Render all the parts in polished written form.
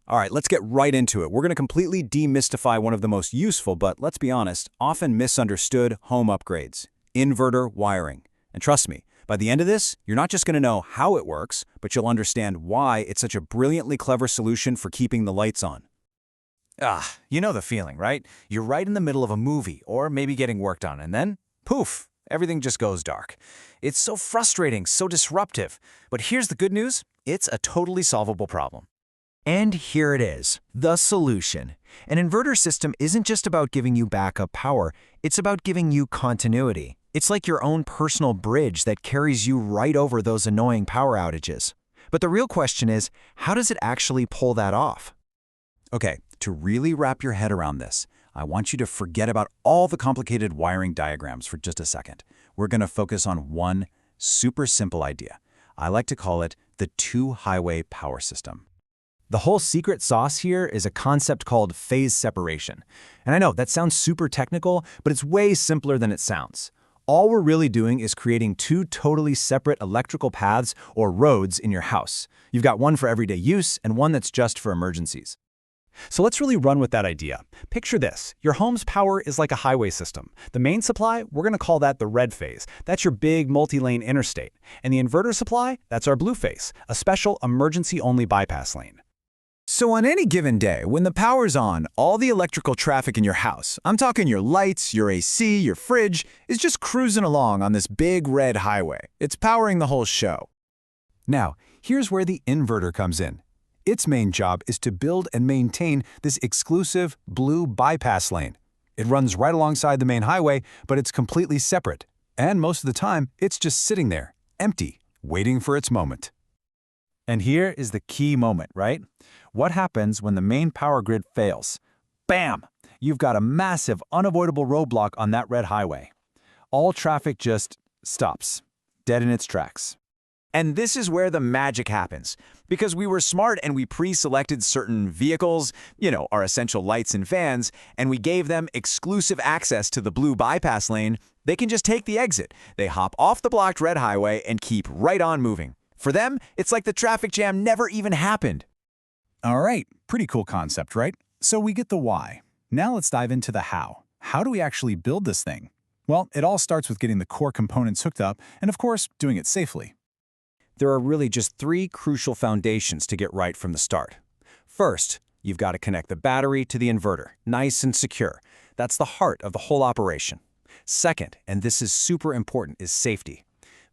All right, let's get right into it. We're going to completely demystify one of the most useful, but let's be honest, often misunderstood home upgrades, inverter wiring. And trust me, by the end of this, you're not just going to know how it works, but you'll understand why it's such a brilliantly clever solution for keeping the lights on. You know the feeling, right? You're right in the middle of a movie, or maybe getting work done, and then, poof, everything just goes dark. It's so frustrating, so disruptive. But here's the good news, it's a totally solvable problem. And here it is, the solution. An inverter system isn't just about giving you backup power, it's about giving you continuity. It's like your own personal bridge that carries you right over those annoying power outages. But the real question is, how does it actually pull that off? Okay, to really wrap your head around this, I want you to forget about all the complicated wiring diagrams for just a second. We're going to focus on one super simple idea. I like to call it the two-highway power system. The whole secret sauce here is a concept called phase separation. And I know that sounds super technical, but it's way simpler than it sounds. All we're really doing is creating two totally separate electrical paths or roads in your house. You've got one for everyday use and one that's just for emergencies. So let's really run with that idea. Picture this. Your home's power is like a highway system. The main supply, we're going to call that the red phase. That's your big multi-lane interstate. And the inverter supply, that's our blue phase, a special emergency-only bypass lane. So on any given day, when the power's on, all the electrical traffic in your house, I'm talking your lights, your AC, your fridge, is just cruising along on this big red highway. It's powering the whole show. Now, here's where the inverter comes in. Its main job is to build and maintain this exclusive blue bypass lane. It runs right alongside the main highway, but it's completely separate. And most of the time, it's just sitting there, empty, waiting for its moment. And here is the key moment, right? What happens when the main power grid fails? Bam! You've got a massive, unavoidable roadblock on that red highway. All traffic just stops, dead in its tracks. And this is where the magic happens. Because we were smart and we pre-selected certain vehicles, our essential lights and fans, and we gave them exclusive access to the blue bypass lane, they can just take the exit. They hop off the blocked red highway and keep right on moving. For them, it's like the traffic jam never even happened. All right, pretty cool concept, right? So we get the why. Now let's dive into the how. How do we actually build this thing? Well, it all starts with getting the core components hooked up and, of course, doing it safely. There are really just three crucial foundations to get right from the start. First, you've got to connect the battery to the inverter, nice and secure. That's the heart of the whole operation. Second, and this is super important, is safety.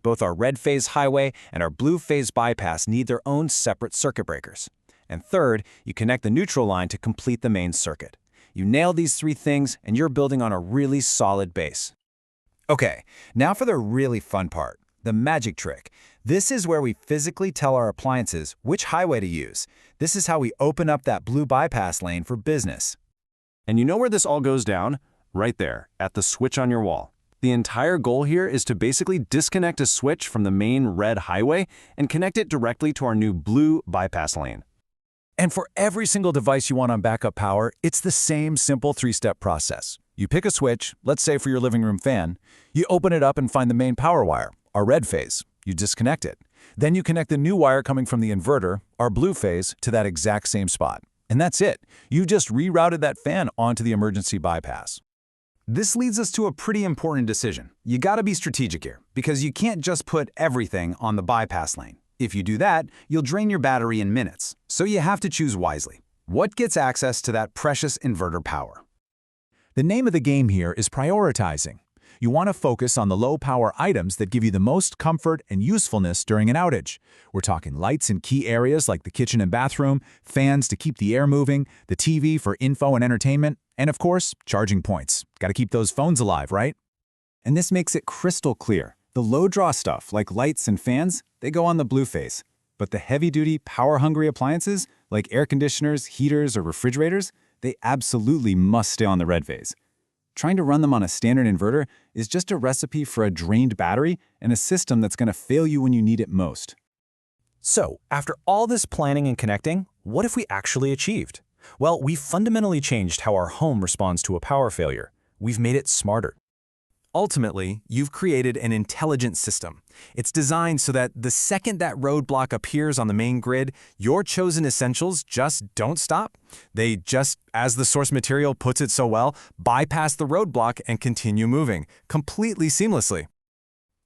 Both our red phase highway and our blue phase bypass need their own separate circuit breakers. And third, you connect the neutral line to complete the main circuit. You nail these three things, and you're building on a really solid base. Okay, now for the really fun part, the magic trick. This is where we physically tell our appliances which highway to use. This is how we open up that blue bypass lane for business. And you know where this all goes down? Right there, at the switch on your wall. The entire goal here is to basically disconnect a switch from the main red highway and connect it directly to our new blue bypass lane. And for every single device you want on backup power, it's the same simple three-step process. You pick a switch, let's say for your living room fan. You open it up and find the main power wire, our red phase. You disconnect it. Then you connect the new wire coming from the inverter, our blue phase, to that exact same spot. And that's it. You just rerouted that fan onto the emergency bypass. This leads us to a pretty important decision. You gotta be strategic here, because you can't just put everything on the bypass lane. If you do that, you'll drain your battery in minutes. So you have to choose wisely. What gets access to that precious inverter power? The name of the game here is prioritizing. You want to focus on the low-power items that give you the most comfort and usefulness during an outage. We're talking lights in key areas like the kitchen and bathroom, fans to keep the air moving, the TV for info and entertainment, and of course, charging points. Got to keep those phones alive, right? And this makes it crystal clear. The low-draw stuff, like lights and fans, they go on the blue phase. But the heavy-duty, power-hungry appliances, like air conditioners, heaters, or refrigerators, they absolutely must stay on the red phase. Trying to run them on a standard inverter is just a recipe for a drained battery and a system that's going to fail you when you need it most. So, after all this planning and connecting, what have we actually achieved? Well, we've fundamentally changed how our home responds to a power failure. We've made it smarter. Ultimately, you've created an intelligent system. It's designed so that the second that roadblock appears on the main grid, your chosen essentials just don't stop. They just, as the source material puts it so well, bypass the roadblock and continue moving, completely seamlessly.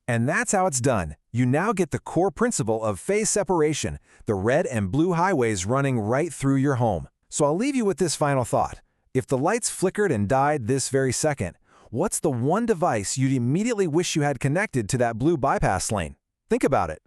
And that's how it's done. You now get the core principle of phase separation, the red and blue highways running right through your home. So I'll leave you with this final thought. If the lights flickered and died this very second, what's the one device you'd immediately wish you had connected to that blue bypass lane? Think about it.